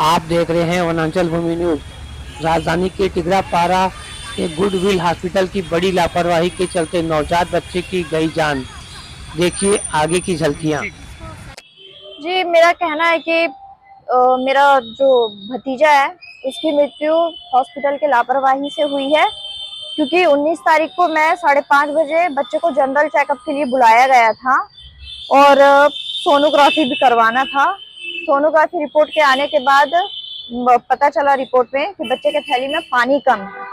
आप देख रहे हैं वनांचल भूमि न्यूज। राजधानी के टिगरापारा के गुडविल हॉस्पिटल की बड़ी लापरवाही के चलते नवजात बच्चे की गई जान। देखिए आगे की झलकियां। जी, मेरा कहना है कि मेरा जो भतीजा है उसकी मृत्यु हॉस्पिटल के लापरवाही से हुई है, क्योंकि 19 तारीख को मैं 5:30 बजे बच्चे को जनरल चेकअप के लिए बुलाया गया था और सोनोग्राफी भी करवाना था। सोनोग्राफी रिपोर्ट के आने के बाद पता चला रिपोर्ट में कि बच्चे के थैली में पानी कम है,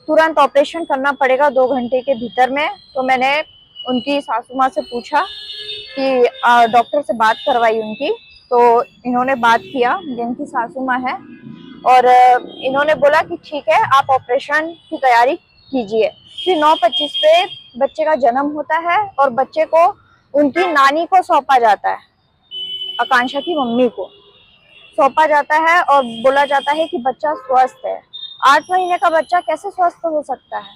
तुरंत ऑपरेशन करना पड़ेगा 2 घंटे के भीतर में। तो मैंने उनकी सासू माँ से पूछा कि डॉक्टर से बात करवाई उनकी, तो इन्होंने बात किया, जिनकी सासू माँ है, और इन्होंने बोला कि ठीक है आप ऑपरेशन की तैयारी कीजिए। फिर 9:25 पे बच्चे का जन्म होता है और बच्चे को उनकी नानी को सौंपा जाता है, आकांक्षा की मम्मी को सौंपा जाता है और बोला जाता है कि बच्चा स्वस्थ है। 8 महीने का बच्चा कैसे स्वस्थ हो सकता है,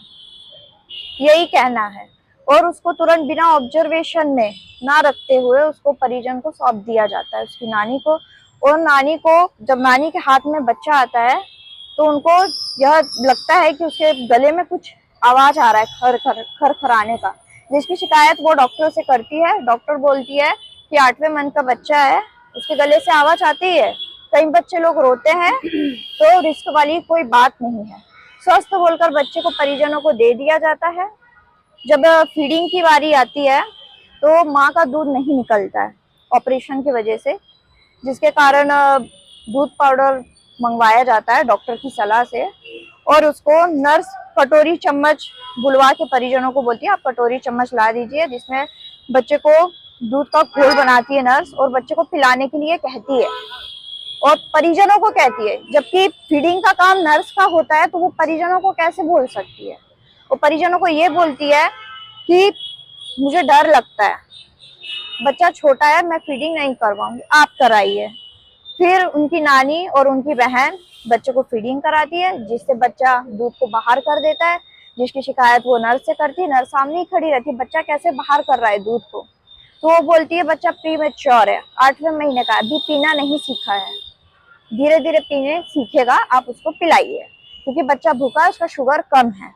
यही कहना है। और उसको तुरंत बिना ऑब्जर्वेशन में ना रखते हुए उसको परिजन को सौंप दिया जाता है, उसकी नानी को। और नानी को, जब नानी के हाथ में बच्चा आता है तो उनको यह लगता है कि उसके गले में कुछ आवाज आ रहा है, खर खर खर खराने का, जिसकी शिकायत वो डॉक्टर से करती है। डॉक्टर बोलती है कि 8वें मंथ का बच्चा है, उसके गले से आवाज आती है। कई बच्चे लोग रोते हैं तो रिस्क वाली कोई बात नहीं है, स्वस्थ बोलकर बच्चे को परिजनों को दे दिया जाता है। जब फीडिंग की बारी आती है तो माँ का दूध नहीं निकलता है ऑपरेशन की वजह से, जिसके कारण दूध पाउडर मंगवाया जाता है डॉक्टर की सलाह से। और उसको नर्स कटोरी चम्मच बुलवा के परिजनों को बोलती है आप कटोरी चम्मच ला दीजिए, जिसमें बच्चे को दूध का घोल बनाती है नर्स और बच्चे को पिलाने के लिए कहती है और परिजनों को कहती है। जबकि फीडिंग का काम नर्स का होता है तो वो परिजनों को कैसे बोल सकती है? वो परिजनों को ये बोलती है कि मुझे डर लगता है, बच्चा छोटा है, मैं फीडिंग नहीं करवाऊंगी, आप कराइए। फिर उनकी नानी और उनकी बहन बच्चे को फीडिंग कराती है, जिससे बच्चा दूध को बाहर कर देता है, जिसकी शिकायत वो नर्स से करती है। नर्स सामने ही खड़ी रहती है, बच्चा कैसे बाहर कर रहा है दूध को। तो वो बोलती है बच्चा प्रीमेच्योर है, 8वें महीने का, अभी पीना नहीं सीखा है, धीरे धीरे पीने सीखेगा, आप उसको पिलाइए, क्योंकि बच्चा भूखा है, उसका शुगर कम है।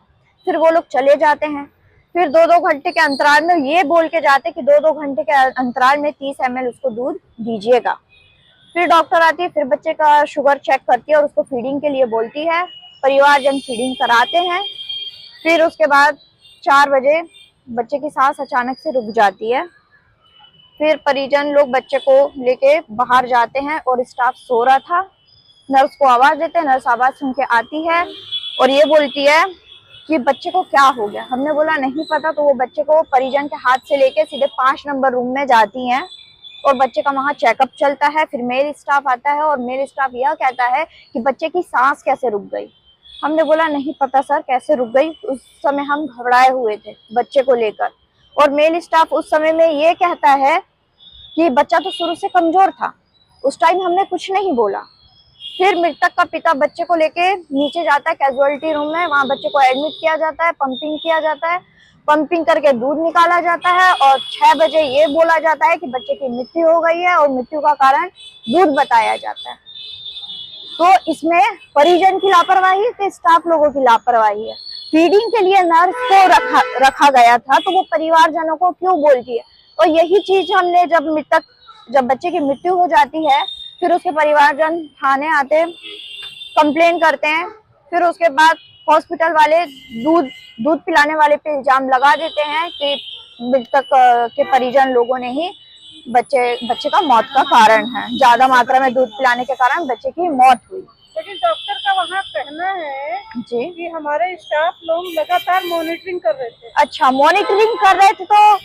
फिर वो लोग चले जाते हैं। फिर 2-2 घंटे के अंतराल में ये बोल के जाते कि 2-2 घंटे के अंतराल में 30 ml उसको दूध दीजिएगा। फिर डॉक्टर आती है, फिर बच्चे का शुगर चेक करती है और उसको फीडिंग के लिए बोलती है। परिवारजन फीडिंग कराते हैं। फिर उसके बाद 4 बजे बच्चे की सांस अचानक से रुक जाती है। फिर परिजन लोग बच्चे को लेके बाहर जाते हैं और स्टाफ सो रहा था, नर्स को आवाज देते हैं, नर्स आवाज सुन के आती है और ये बोलती है कि बच्चे को क्या हो गया। हमने बोला नहीं पता, तो वो बच्चे को परिजन के हाथ से लेके सीधे 5 नंबर रूम में जाती हैं और बच्चे का वहां चेकअप चलता है। फिर मेल स्टाफ आता है और मेल स्टाफ यह कहता है कि बच्चे की सांस कैसे रुक गई। हमने बोला नहीं पता सर कैसे रुक गई, उस समय हम घबराए हुए थे बच्चे को लेकर। और मेल स्टाफ उस समय में ये कहता है कि बच्चा तो शुरू से कमजोर था, उस टाइम हमने कुछ नहीं बोला। फिर मृतक का पिता बच्चे को लेके नीचे जाता है कैजुअलिटी रूम में, वहां बच्चे को एडमिट किया जाता है, पंपिंग किया जाता है, पंपिंग करके दूध निकाला जाता है और 6 बजे ये बोला जाता है कि बच्चे की मृत्यु हो गई है और मृत्यु का कारण दूध बताया जाता है। तो इसमें परिजन की लापरवाही है, स्टाफ लोगों की लापरवाही है। फीडिंग के लिए नर्स को रखा गया था, तो वो परिवारजनों को क्यों बोलती है? और यही चीज हमने जब बच्चे की मृत्यु हो जाती है, फिर उसके परिवारजन थाने आते, कंप्लेन करते हैं। फिर उसके बाद हॉस्पिटल वाले दूध पिलाने वाले पे इल्जाम लगा देते हैं कि मृतक के परिजन लोगों ने ही बच्चे का मौत का कारण है, ज्यादा मात्रा में दूध पिलाने के कारण बच्चे की मौत हुई। लेकिन डॉक्टर का वहाँ कहना है जी कि हमारे स्टाफ लोग लगातार मॉनिटरिंग कर रहे थे। अच्छा, मॉनिटरिंग कर रहे थे, तो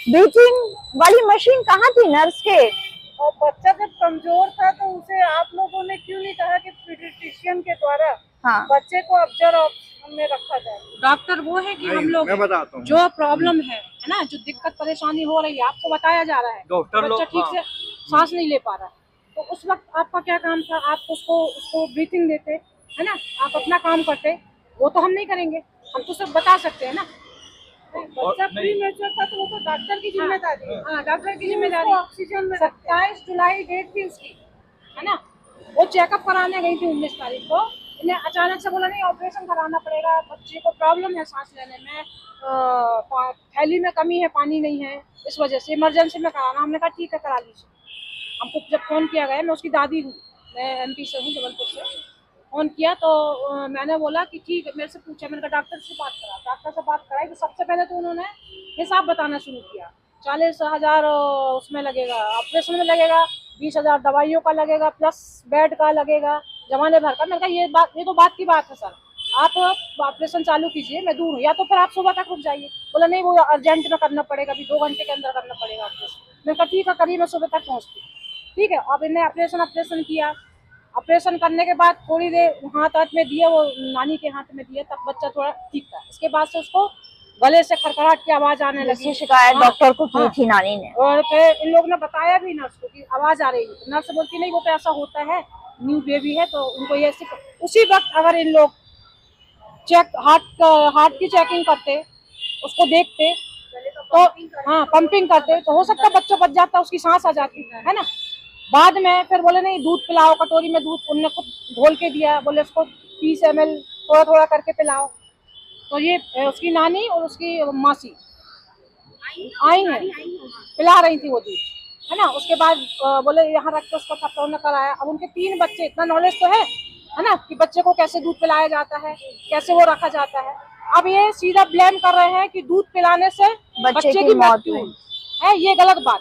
ब्रीथिंग वाली मशीन कहाँ थी नर्स के? और बच्चा जब कमजोर था तो उसे आप लोगों ने क्यों नहीं कहा कि पीडियाट्रिशियन के द्वारा हाँ, बच्चे को ऑब्जर्व में रखा जाए? डॉक्टर वो है कि हम लोग जो प्रॉब्लम है ना, जो दिक्कत परेशानी हो रही है, आपको बताया जा रहा है, डॉक्टर बच्चा ठीक से सांस नहीं ले पा रहा है, तो उस वक्त आपका क्या काम था? आप उसको ब्रीथिंग देते है ना, आप अपना काम करते। वो तो हम नहीं करेंगे, हम तो सब बता सकते हैं ना। बच्चा प्रीमेच्योर था तो वो तो डॉक्टर की जिम्मेदारी है। हाँ, डॉक्टर की जिम्मेदारी। ऑक्सीजन में 27 जुलाई डेट थी उसकी, है ना, वो चेकअप कराने गई थी 19 तारीख को। इन्हें अचानक से बोला नहीं ऑपरेशन कराना पड़ेगा, बच्चे को प्रॉब्लम है सांस लेने में, थैली में कमी है, पानी नहीं है, इस वजह से इमरजेंसी में कराना। हमने कहा ठीक है करा लीजिए। हमको जब फ़ोन किया गया, मैं उसकी दादी हूँ, मैं MP से हूँ, जबलपुर से। फ़ोन किया तो मैंने बोला कि ठीक है, मेरे से पूछा, मैंने कहा डॉक्टर से बात करा। डॉक्टर से बात कराई तो सबसे पहले तो उन्होंने हिसाब बताना शुरू किया। 40,000 उसमें लगेगा, ऑपरेशन में लगेगा, 20,000 दवाइयों का लगेगा, प्लस बेड का लगेगा, जमाने भर का। मैंने कहा ये तो बात की बात है सर, आप ऑपरेशन चालू कीजिए, मैं दूर हूँ, या तो फिर आप सुबह तक रुक जाइए। बोला नहीं वो अर्जेंट में करना पड़ेगा, अभी 2 घंटे के अंदर करना पड़ेगा ऑपरेशन। मैंने कहा ठीक है करिए, मैं सुबह तक पहुँचती हूँ। ठीक है, अब इन्हें ऑपरेशन किया। ऑपरेशन करने के बाद थोड़ी देर हाथ में दिए, वो नानी के हाथ में दिए, तब बच्चा थोड़ा ठीक था। इसके बाद से उसको गले से खरखराहट की आवाज आने लगी। इसकी शिकायत हाँ, डॉक्टर को की हाँ, थी नानी ने। और फिर इन लोगों ने बताया भी नर्स को कि आवाज आ रही है। नर्स बोलती नहीं वो तो ऐसा होता है, न्यू बेबी है तो उनको ये उसी वक्त अगर इन लोग हार्ट की चेकिंग करते, उसको देखते तो हाँ पंपिंग करते तो हो सकता है बच्चा बच जाता, उसकी सांस आ जाती है ना। बाद में फिर बोले नहीं दूध पिलाओ, कटोरी में दूध उनने खुद घोल के दिया, बोले उसको 30 ml थोड़ा थोड़ा करके पिलाओ। तो ये उसकी नानी और उसकी मासी आई हैं, पिला रही थी वो दूध, है ना। उसके बाद बोले यहाँ रख के उसको थप्पड़ कराया। अब उनके 3 बच्चे, इतना नॉलेज तो है ना कि बच्चे को कैसे दूध पिलाया जाता है, कैसे वो रखा जाता है। अब ये सीधा ब्लेम कर रहे हैं कि दूध पिलाने से बच्चे की मौत हुई है, ये गलत बात।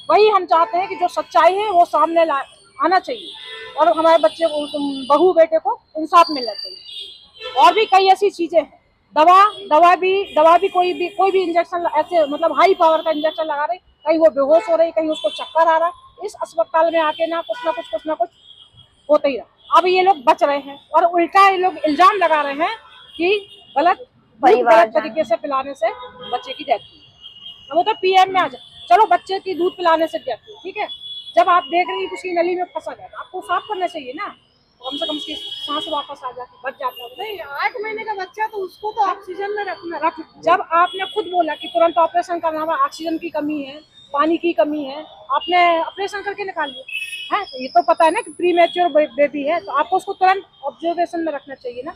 वही हम चाहते हैं कि जो सच्चाई है वो सामने आना चाहिए और हमारे बच्चे को, बहू बेटे को इंसाफ मिलना चाहिए। और भी कई ऐसी चीजें हैं, दवा भी कोई भी इंजेक्शन ऐसे मतलब हाई पावर का इंजेक्शन लगा रहे, कहीं वो बेहोश हो रही, कहीं उसको चक्कर आ रहा। इस अस्पताल में आके ना कुछ होता ही रहा। अब ये लोग बच रहे हैं और उल्टा ये लोग इल्जाम लगा रहे हैं कि गलत तरीके से पिलाने से बच्चे की डेथ हुई। वो तो PM में आ जाए, चलो बच्चे की दूध पिलाने से डेथ हुई, ठीक है। जब आप देख रही हैं उसकी नली में फंसा गया तो आपको साफ करना चाहिए ना, कम से कम उसकी सांस वापस आ जाती, बच जाता है। नहीं 8 महीने का बच्चा तो उसको तो ऑक्सीजन में रखना। जब आपने खुद बोला कि तुरंत ऑपरेशन करना है, ऑक्सीजन की कमी है, पानी की कमी है, आपने ऑपरेशन करके निकाल लिया है, तो ये तो पता है ना कि प्रीमेच्योर बेबी है, तो आपको उसको तुरंत ऑब्जर्वेशन में रखना चाहिए ना,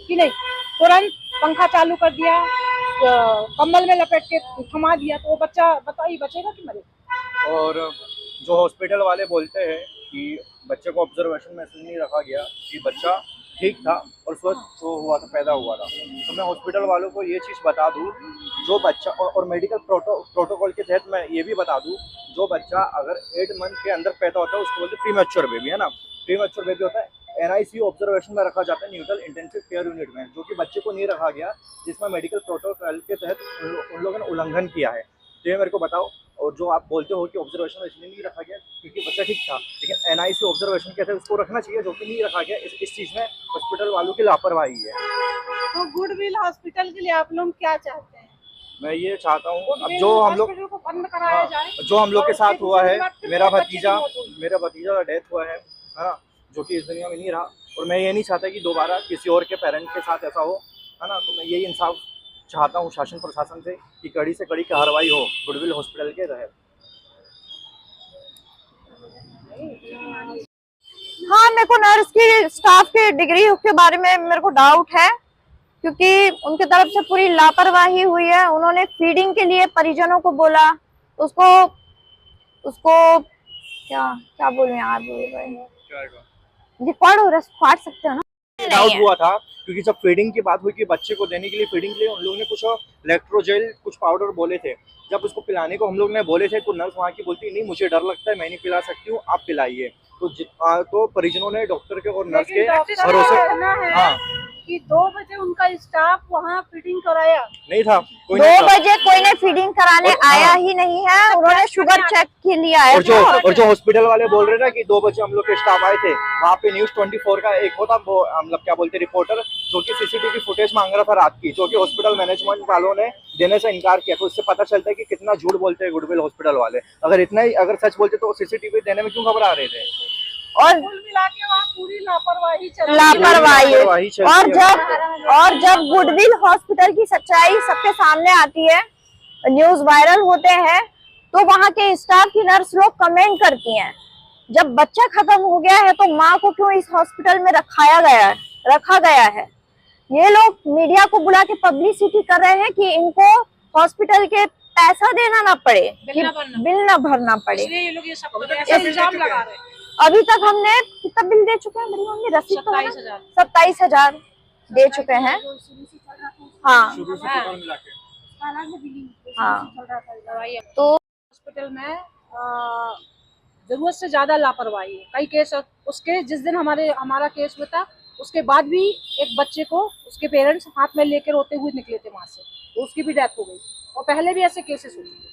कि नहीं तुरंत पंखा चालू कर दिया, कम्बल में लपेट के थमा दिया, तो वो बच्चा बताइए बचेगा कि मरेगा। और जो हॉस्पिटल वाले बोलते हैं कि बच्चे को ऑब्जर्वेशन में इसलिए नहीं रखा गया कि बच्चा ठीक था और स्वस्थ हुआ था, पैदा हुआ था, तो मैं हॉस्पिटल वालों को ये चीज़ बता दूं, जो बच्चा और मेडिकल प्रोटोकॉल के तहत मैं ये भी बता दूं, जो बच्चा अगर 8 मंथ के अंदर पैदा होता है उसको बोलते हैं प्रीमैच्योर बेबी, है ना। प्रीमैच्योर बेबी होता है, NICU ऑब्जर्वेशन में रखा जाता है, न्यूट्रल इंटेंसिव केयर यूनिट में, जो कि बच्चे को नहीं रखा गया, जिसमें मेडिकल प्रोटोकॉल के तहत उन लोगों ने उल्लंघन किया है। तो ये मेरे को बताओ। और जो आप बोलते हो कि ऑब्जर्वेशन में इसलिए नहीं रखा गया क्योंकि बच्चा ठीक था, लेकिन NICU ऑब्जर्वेशन के तहत उसको रखना चाहिए, जो कि नहीं रखा गया। इस चीज़ में हॉस्पिटल वालों की लापरवाही है। तो गुडविल हॉस्पिटल के लिए आप लोग क्या चाहते हैं? मैं ये चाहता हूँ अब जो हम लोग को बंद कराया जाए, जो हम लोग के साथ हुआ है, मेरा भतीजा का डेथ हुआ है ना, जो कि इस दुनिया में नहीं रहा, और मैं ये नहीं चाहता कि दोबारा किसी और के पेरेंट के साथ ऐसा हो, है ना। तो मैं यही इंसाफ चाहता हूँ शासन प्रशासन से कि कड़ी से कड़ी कार्रवाई हो गुडविल हॉस्पिटल के तहत। हाँ, मेरे को नर्स की स्टाफ की डिग्री के बारे में मेरे को डाउट है, क्योंकि उनके तरफ से पूरी लापरवाही हुई है। उन्होंने फीडिंग के लिए परिजनों को बोला, उसको क्या बोलूं यार, रिकॉर्ड हो रहा है, फाड़ सकते हो ना। डाउट हुआ था क्योंकि जब फीडिंग की बात हुई कि बच्चे को देने के लिए फीडिंग के लिए उन लोगों ने कुछ इलेक्ट्रोजेल कुछ पाउडर बोले थे, जब उसको पिलाने को हम लोग ने बोले थे तो नर्स वहाँ की बोलती नहीं मुझे डर लगता है, मैं नहीं पिला सकती हूँ, आप पिलाइए। तो परिजनों ने डॉक्टर के और नर्स के भरोसे हाँ कि 2 बजे उनका स्टाफ वहाँ फीडिंग कराया नहीं था, 2 बजे कोई ने फीडिंग कराने आया ही नहीं है, उन्होंने शुगर चेक के लिए आया और जो हॉस्पिटल वाले बोल रहे ना कि 2 बजे हम लोग के स्टाफ आए थे, वहाँ पे न्यूज़ 24 का एक होता मतलब क्या बोलते रिपोर्टर, जो कि CCTV फुटेज मांग रहा था रात की, जो कि हॉस्पिटल मैनेजमेंट वालों ने देने से इनकार किया। तो इससे पता चलता है कि कितना झूठ बोलते हैं गुडविल हॉस्पिटल वाले। अगर इतना ही अगर सच बोलते तो CCTV देने में क्यों घबरा रहे थे। और कुल मिला के वहाँ पूरी लापरवाही और जब गुडविल हॉस्पिटल की सच्चाई सबके सामने आती है, न्यूज वायरल होते हैं, तो वहाँ के स्टाफ की नर्स लोग कमेंट करती हैं जब बच्चा खत्म हो गया है तो माँ को क्यों इस हॉस्पिटल में रखा गया है। ये लोग मीडिया को बुला के पब्लिसिटी कर रहे हैं कि इनको हॉस्पिटल के पैसा देना ना पड़े, बिल ना भरना पड़े, इसलिए ये लोग ये सब ऐसा इल्जाम लगा रहे हैं। अभी तक हमने कितना बिल दे चुके हैं मेरी मम्मी, रसीद तो है ना? 27,000 दे चुके हैं। हाँ हाँ। तो हॉस्पिटल में जरूरत से ज्यादा लापरवाही है। कई केस उसके जिस दिन हमारा केस हुआ था उसके बाद भी एक बच्चे को उसके पेरेंट्स हाथ में लेकर रोते हुए निकले थे वहां से, तो उसकी भी डेथ हो गई। और पहले भी ऐसे केसेस हुए थे।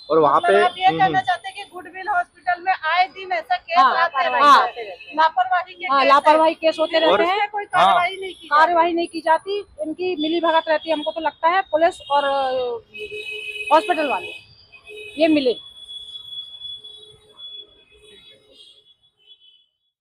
और वहाँ पे आप ये कहना चाहते हैं कि गुडविल हॉस्पिटल में आए दिन ऐसा केस हाँ, आते रहते हाँ, हैं, लापरवाही के हाँ, केस लापरवाही केस होते रहते है, हैं। कोई कार्रवाई नहीं की जाती, इनकी मिली भगत रहती है। हमको तो लगता है पुलिस और हॉस्पिटल वाले ये मिले